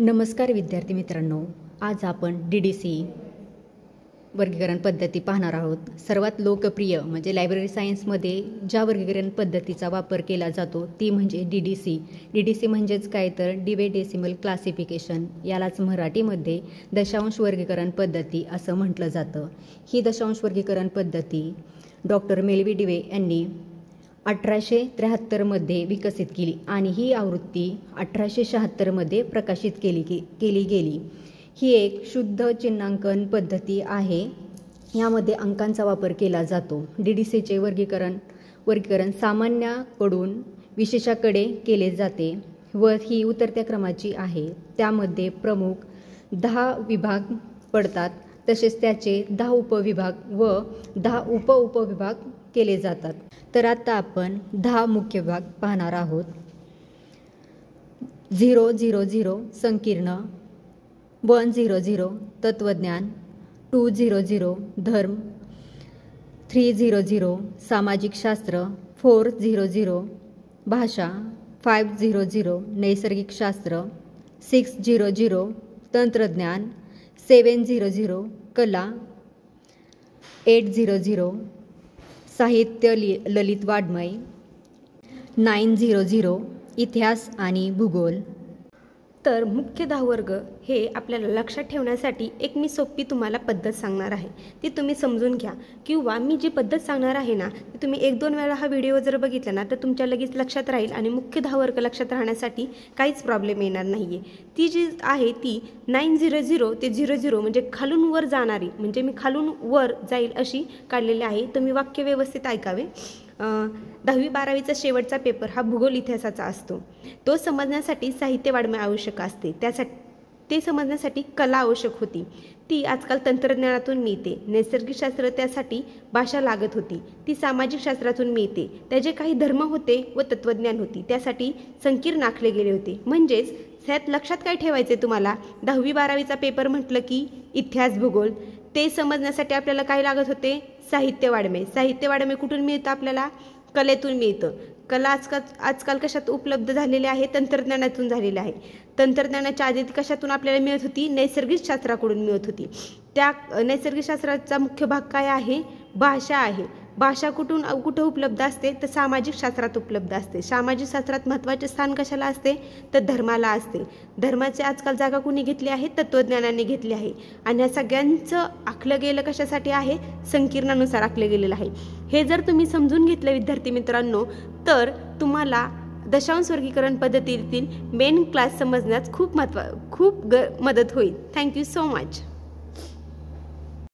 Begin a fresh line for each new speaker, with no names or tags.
नमस्कार विद्यार्थी मित्रांनो, आज आपण DDC वर्गीकरण पद्धती पाहणार आहोत। सर्वात लोकप्रिय म्हणजे लायब्ररी सायन्समध्ये ज्या वर्गीकरण पद्धतीचा वापर केला जातो ती म्हणजे DDC म्हणजेच काय तर डिव्हाइड डेसिमल क्लासिफिकेशन, यालाच मराठीमध्ये दशांश वर्गीकरण पद्धती असं म्हटलं जातं। ही दशांश वर्गीकरण पद्धती डॉक्टर मेलवी डिवे यांनी 1873 मध्ये विकसित केली आणि ही आवृत्ती 1876 मध्ये प्रकाशित केली गेली। ही एक शुद्ध चिन्हांकन पद्धती आहे। यामध्ये अंकांचा वापर केला जातो। DDCचे वर्गीकरण सामान्याकडून विशेषाकडे केले जाते व ही उतरत्या क्रमाची आहे। त्यामध्ये प्रमुख 10 विभाग पडतात, तसेच त्याचे 10 उपविभाग व 10 उपविभाग केले जातात। तर आता आपण 10 मुख्य विभाग पाहणार आहोत। 000 संकीर्ण, 100 तत्वज्ञान, 200 धर्म, 300 सामाजिक शास्त्र, 400 भाषा, 500 नैसर्गिक शास्त्र, 600 तंत्रज्ञान, 700 कला, 800 साहित्य ललित वाङ्मय, 900 इतिहास आणि भूगोल।
तर मुख्य 10 वर्ग हे आपल्याला लक्षात ठेवण्यासाठी एक मी सोपी तुम्हाला पद्धत सांगणार आहे, ती तुम्ही समजून घ्या। किंवा मी जी पद्धत सांगणार आहे ना, ती तुम्ही 1-2 वेळा हा व्हिडिओ जर बघितला ना तर तुमच्या लगेच लक्षात राहील आणि मुख्य 10 वर्ग लक्षात राहण्यासाठी काहीच प्रॉब्लेम येणार नाहीये। ती जी आहे ती 900 ते 00 म्हणजे खालून वर जाणारी, म्हणजे मी खालून वर जाईल अशी काढलेली आहे। तुम्ही वाक्य व्यवस्थित ऐकावे। 10वी-12वीचा शेवटचा पेपर हा भूगोल इतिहासाचा असतो। तो समजण्यासाठी साहित्य वाङ्मय आवश्यक असते, ते समजण्यासाठी कला आवश्यक होती, ती आजकाल तंत्रज्ञानातून मिळते। नैसर्गिक शास्त्र त्यासाठी भाषा लागत होती, ती सामाजिक शास्त्रातून मिळते। त्याचे काही धर्म होते व तत्वज्ञान होती, त्यासाठी संकीर्ण आखले गेले होते। म्हणजेच ह्यात लक्षात काय ठेवायचे तुम्हाला, 10वी-12वीचा पेपर म्हटलं की इतिहास भूगोल, ते समजण्यासाठी आपल्याला काय लागत होते, साहित्य वाङ्मय कुठून मिळतं आपल्याला, कलेतून मिळतं। कला आजकाल कशात उपलब्ध झालेले आहे, तंत्रज्ञानातून झालेले आहे। तंत्रज्ञानाच्या आधी कशातून आपल्याला मिळत होती, नैसर्गिक शास्त्राकडून मिळत होती। त्या नैसर्गिक शास्त्राचा मुख्य भाग काय आहे, भाषा आहे। भाषा कुठे उपलब्ध असते, तर सामाजिक शास्त्रात उपलब्ध असते। सामाजिक शास्त्रात महत्त्वाचे स्थान कशाला असते, तर धर्माला असते। धर्माची आजकाल जागा कुणी घेतली आहे, तत्वज्ञानाने घेतली आहे। आणि या सगळ्यांचं आखलं गेलं कशासाठी आहे, संकीर्णानुसार आखलं गेलेलं आहे। हे जर तुम्ही समजून घेतलं विद्यार्थी मित्रांनो, तर तुम्हाला दशांश वर्गीकरण पद्धतीतील मेन क्लास समजण्यास खूप मदत होईल। Thank you so much.